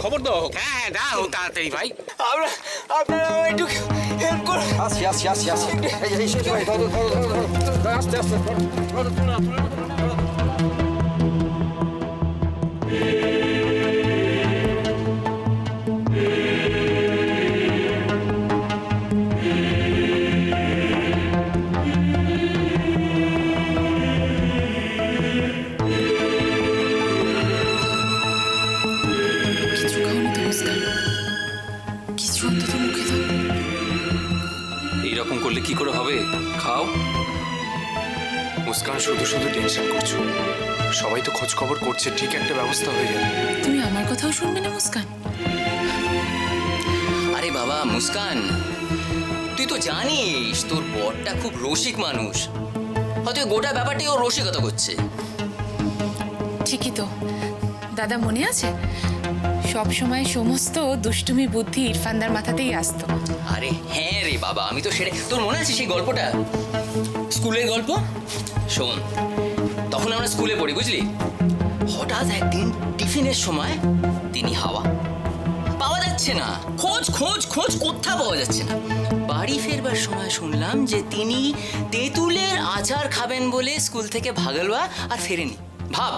খবর দাও। হ্যাঁ দাও তাড়াতাড়ি ভাই। আপনারা একটু হেল্প করুন। আসি আস্তে আস্তে এইরকম করলে কি করে হবে? খাও। মুস্কান, শুধু শুধু টেনশন করছো। সবাই তো খোঁজ খবর করছে, ঠিক একটা ব্যবস্থা হয়ে যাবে। তুমি আমার কথাও শুনবে না মুস্কান? আরে বাবা মুস্কান, তুই তো জানিস তোর বরটা খুব রসিক মানুষ, হয়তো গোটা ব্যাপারটাই ও রসিকতা করছে। ঠিকই তো দাদা, মনে আছে সব সময় সমস্ত দুষ্টুমি বুদ্ধি ইরফানদার মাথাতেই আসতো। আরে হ্যাঁ রে বাবা, আমি তো সেটা, তোর মনে আছে সেই গল্পটা, স্কুলের গল্প? শোন, তখন আমরা স্কুলে পড়ি বুঝলি, হঠাৎ একদিন টিফিনের সময় তিনি হাওয়া পাওয়া যাচ্ছে না, খোঁজ খোঁজ খোঁজ কোথাও পাওয়া যাচ্ছে না। বাড়ি ফেরবার সময় শুনলাম যে তিনি তেঁতুলের আচার খাবেন বলে স্কুল থেকে ভাগলবা আর ফেরেনি। ভাব।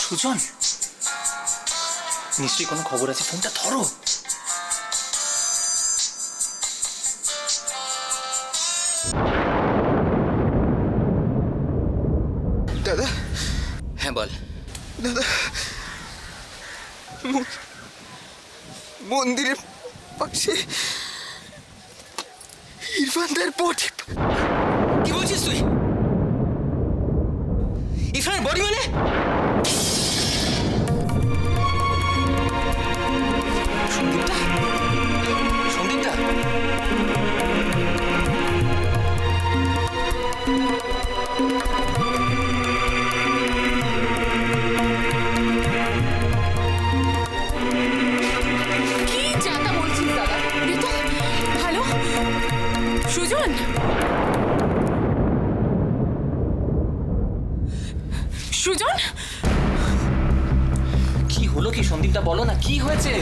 সুজন, নিশ্চয়ই কোনো খবর আছে, ফোনটা ধরো। দাদা। হ্যাঁ বল। দাদা, মন্দিরের পাশে ইরফানদার বডি। কি বলছিস তুই? ইরফানের বডি মানে? কি সন্দীপদা? বলো না কি হয়েছে।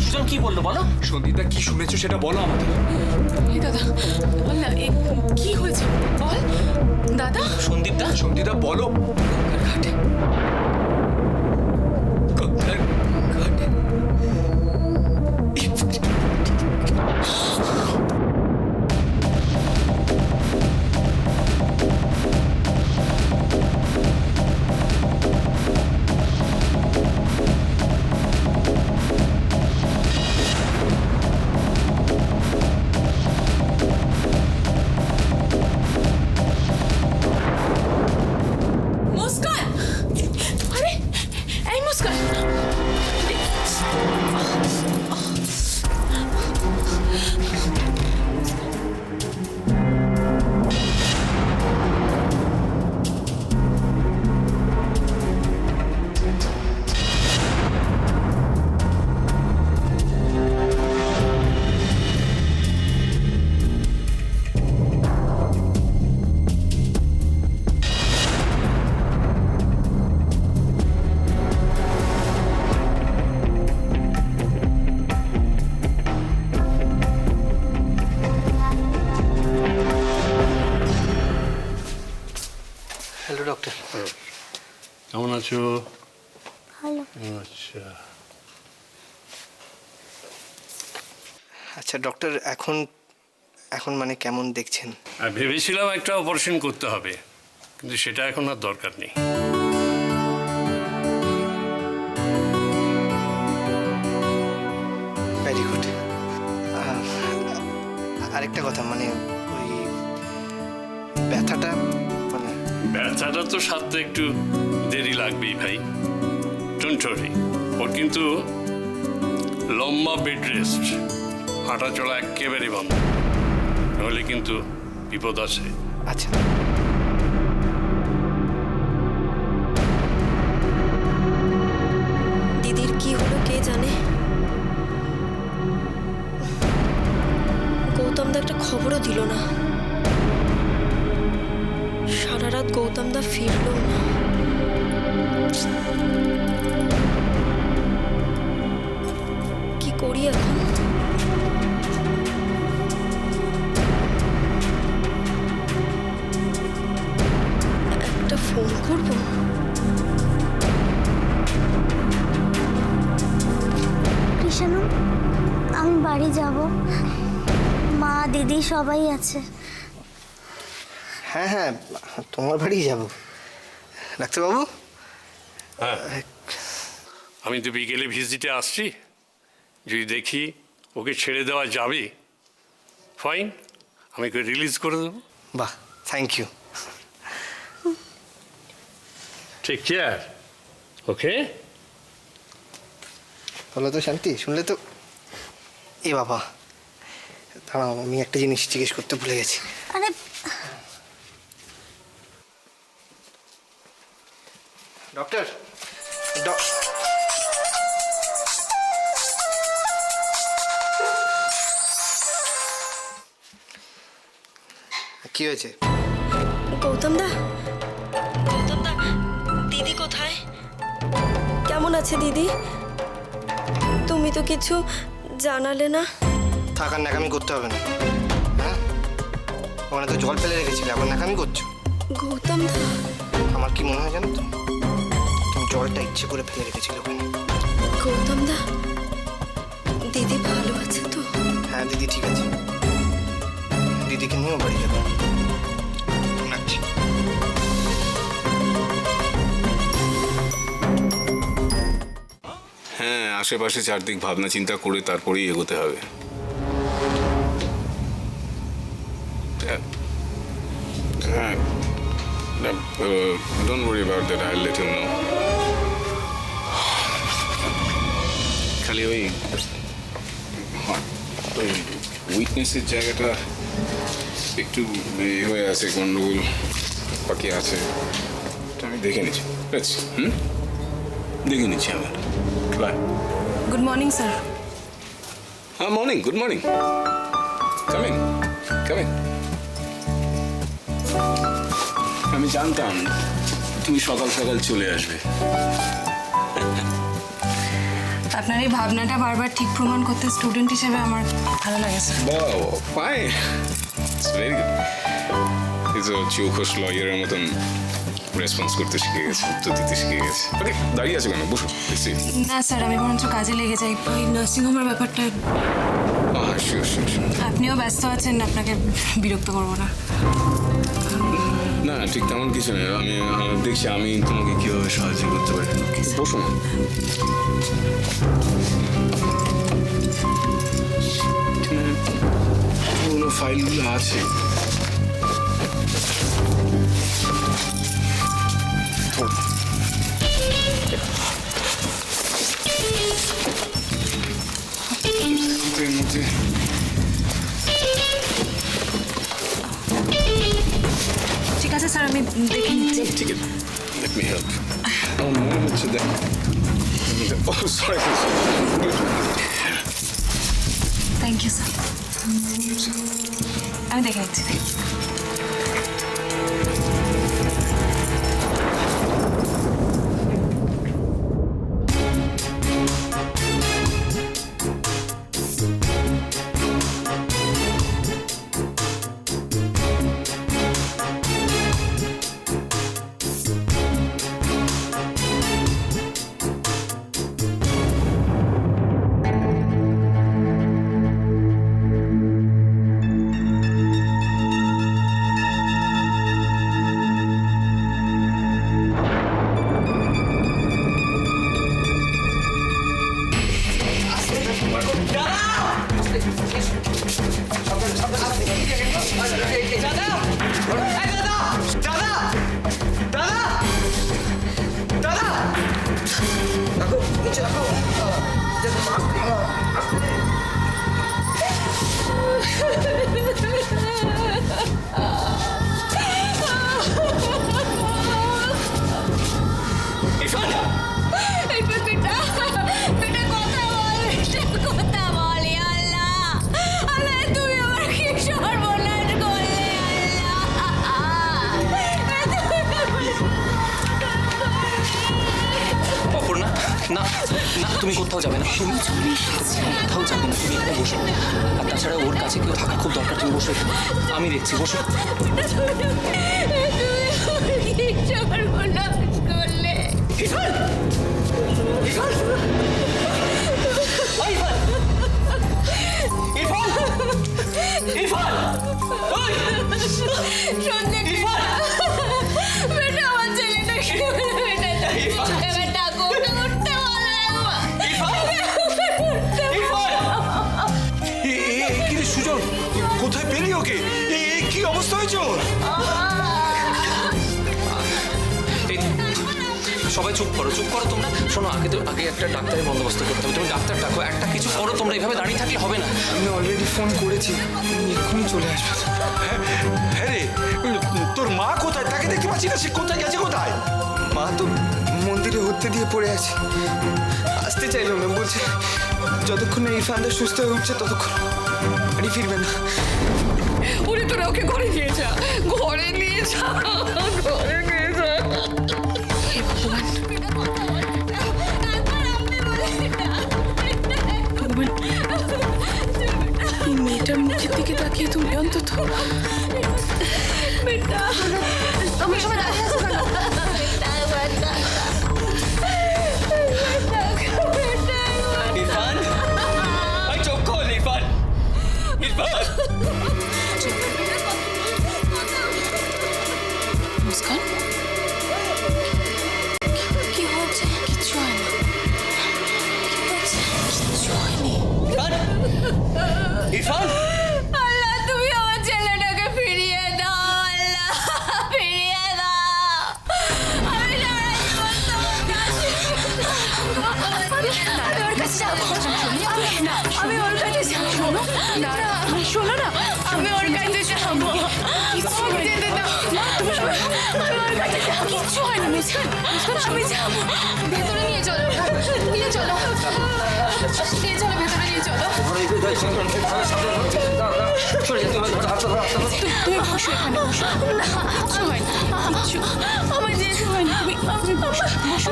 সুজন কি বললো বলো। সন্দীপদা কি শুনেছো সেটা বলো আমাদের। এই দাদা বল না, কি হয়েছে বল দাদা। সন্দীপদা সন্দীপদা বলো। ঘাটে গঙ্গার ঘাটে মুস্কান, আরে এই মুস্কান, হ্যালো ডক্টর। কেমন আছো? ভালো। আচ্ছা, আচ্ছা ডক্টর, এখন এখন মানে কেমন দেখছেন? আর ভেবেছিলাম একটা অপারেশন করতে হবে, কিন্তু সেটা এখন আর দরকার নেই। Very good. আরেকটা কথা, মানে ওই ব্যথাটা, মানে ব্যথাটা তো সারতে একটু দেরি লাগবেই ভাই। ডোন্ট ওয়ারি, ওর কিন্তু লম্বা বেড রেস্ট, হাঁটা চলা একেবারে বন্ধ, নইলে কিন্তু বিপদ আছে। আচ্ছা দিদির কি হলো কে জানে। গৌতমদা একটা খবরও দিল না, সারা রাত গৌতমদা ফিরলো না। কি করি এখন? একটা ফোন করবো। কৃষাণু, আমি বাড়ি যাব, মা দিদি সবাই আছে। হ্যাঁ হ্যাঁ, তোমার বাড়ি যাব ডাক্তারবাবু। হ্যাঁ, আমি তো বিকেলে ভিজিটে আসছি, যদি দেখি ওকে ছেড়ে দেওয়া যাবে ফাইন, আমি ওকে রিলিজ করে দেবো। বাহ, থ্যাংক ইউ। টেক কেয়ার, ওকে? হলো তো শান্তি, শুনলে তো। এ বাবা, দাঁড়াও, আমি একটা জিনিস জিজ্ঞেস করতে ভুলে গেছি। আরে ডক্টর, কি হয়েছে? গৌতমদা, গৌতমদা, দিদি কোথায়? কেমন আছে দিদি? তুমি তো কিছু জানালে না। থাকার নাকামি করতে হবে না। হ্যাঁ, ওখানে তো জল ফেলে রেখেছিলে, আবার নাকামি করছো। গৌতমদা, আমার কি মনে হয় জানো তো, তুমি জলটা ইচ্ছে করে ফেলে রেখেছিলে ওখানে। গৌতমদা, দিদি ভালো আছে তো? হ্যাঁ দিদি ঠিক আছে, দিদিকে নিয়েও বাড়ি যাবো। রাখছি। হ্যাঁ, আশেপাশে চারদিক ভাবনা চিন্তা করে তারপরেই এগোতে হবে। হ্যাঁ, don't worry about that, I will let you know. খালি ওই উইকনেসের জায়গাটা একটু হয়ে আছে, গন্ডগোল বাকি আছে, আমি দেখে নিচ্ছি। দেখে নিচ্ছি আমার। বাই। Good morning sir. হ্যাঁ, morning, good morning. Come in, come in. আমি জানতাম তুমি সকাল সকাল চলে আসবে। আপনার এই ভাবনাটা বারবার ঠিক প্রমাণ করতে স্টুডেন্ট হিসেবে আমার ভালো লাগে sir. Wow, fine. It's very good. It's a চৌখস লয়ারের মতন রেসপন্স করতে শিখে গেছে, উত্তর দিতে শিখে গেছে। ওকে, দাঁড়িয়ে আছে কেন? বসো। না স্যার, আমি বরঞ্চ কাজে লেগে যাই। ওই নার্সিংহোমের ব্যাপারটা শিওর শিওর শিওর। আপনিও ব্যস্ত আছেন, আপনাকে বিরক্ত করবো না। না ঠিক তেমন কিছু নেই, আমি দেখছি আমি তোমাকে কিভাবে সাহায্য করতে পারি। বসো না। পুরোনো ফাইলগুলো আছে। এর মধ্যে ঠিক আছে স্যার, আমি দেখে নিচ্ছি। ঠিক আছে, let me help. আমার মনে হচ্ছে দেখ, সরি থ্যাংক ইউ স্যার, আমি দেখে নিচ্ছি। না না, তুমি কোথাও যাবে না, তুমি কোথাও যাবে না, তুমি এখানে বসো। আর তাছাড়া ওর কাছে কেউ থাকা খুব দরকার, তুমি বসো, আমি দেখছি, বসো। সুজন, কোথায় পেলি ওকে? কি অবস্থা হয়েছে ওর? সবাই চুপ করো, চুপ করো তোমরা। শোনো, আগে একটা ডাক্তারের বন্দোবস্ত করতে হবে। তুমি ডাক্তার ডাকো, একটা কিছু করো তোমরা, এইভাবে দাঁড়িয়ে থাকলে হবে না। আমি অলরেডি ফোন করেছি, এক্ষুনি চলে আসবে। হ্যাঁ রে, তোর মা কোথায়? তাকে দেখতে পাচ্ছি না, সে কোথায় গেছে? কোথায়? মা তো মন্দিরে হত্যে দিয়ে পড়ে আছে, আসতে চাইল না, বলছে যতক্ষণ না ইরফানদা সুস্থ হয়ে উঠছে ততক্ষণ বাড়ি ফিরবে না। ওরে তোরা ওকে ঘরে নিয়ে যা, ঘরে নিয়ে যা, ঘরে নিয়ে যা। হে ভগবান, এই মেয়েটার মুখের দিকে তাকিয়ে তুমি অন্তত আমার সময় দাঁড়িয়ে আছো কেন? ইরফান, ওই চোখ খোল ইরফান, ইরফান। মুস্কান, কি হচ্ছে? কিচ্ছু হয়নি, কিচ্ছু হয়নি। ইরফান, আল্লাহ, তুমি আমার ছেলেটাকে ফিরিয়ে দাও, আল্লাহ ফিরিয়ে দাও। আমি ওর কাছে যাবো, আমি ওর কাছে যাবো। শোনো না, আমি ওর কাছে যাবো, আমাকে যেতে দাও। কিচ্ছু হয় না মুস্কান, আমি যাবো। ভেতরে নিয়ে চলো, নিয়ে চলো, নিয়ে চলো, ভেতরে নিয়ে চলো। তুমি বসো এখানে, বসো। কিচ্ছু হয় না, কিচ্ছু আমার যেতে হয় না। তুমি বসো, বসো।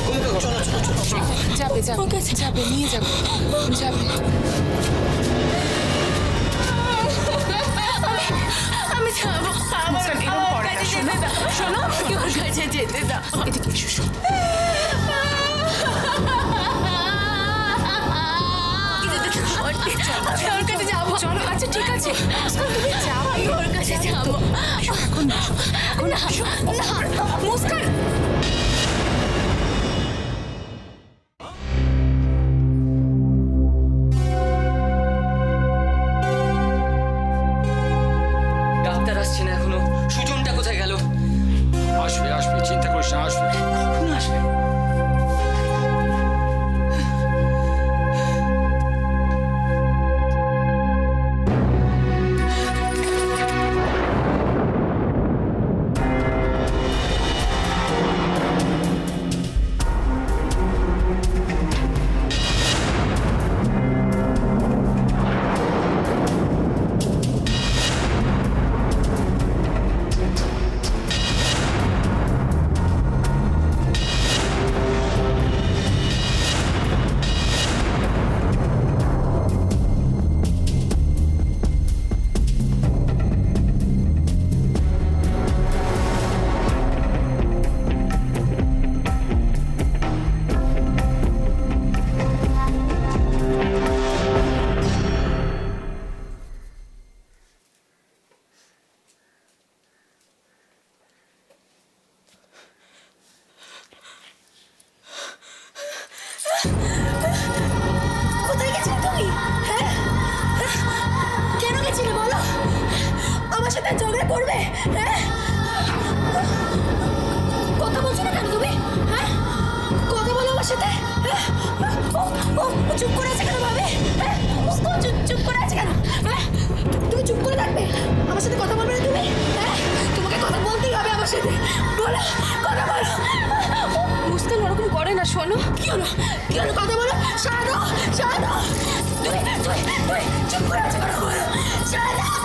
আমাকে যাবে যাবে নিয়ে যাবে যাবে আমি যাবো মুস্কান এরকম করে না শোনো শোনো ওর কাছে যেতে দাও এদিকে এসো শোনো আমি ওর কাছে যাবো চলো আচ্ছা ঠিক আছে মুস্কান তুমি যাও আমি ওর কাছে যাবো এখন না এখন না মুস্কান ডাক্তার আসছে না এখনো। সুজনটা কোথায় গেল? আসবে আসবে, চিন্তা করিস না, আসবে। কখন আসবে? কোথায় গেছিলে তুমি হ্যাঁ কেন গেছিলে বলো আমার সাথে ঝগড়া করবে হ্যাঁ কথা বলছো না কেন তুমি হ্যাঁ কথা বলো আমার সাথে হ্যাঁ? ও চুপ করে আছে কেন ভাবে হ্যাঁ ও চুপ করে আছে কেন হ্যাঁ তুমি চুপ করে থাকবে আমার সাথে কথা বলবে না তুমি হ্যাঁ তোমাকে কথা বলতেই হবে আমার সাথে বলো কথা বলো মুস্কান ওরকম করে না শোনো কি হলো কথা বলো সারা দাও তুমি চুপ করে আছে কথা বলো সারা দাও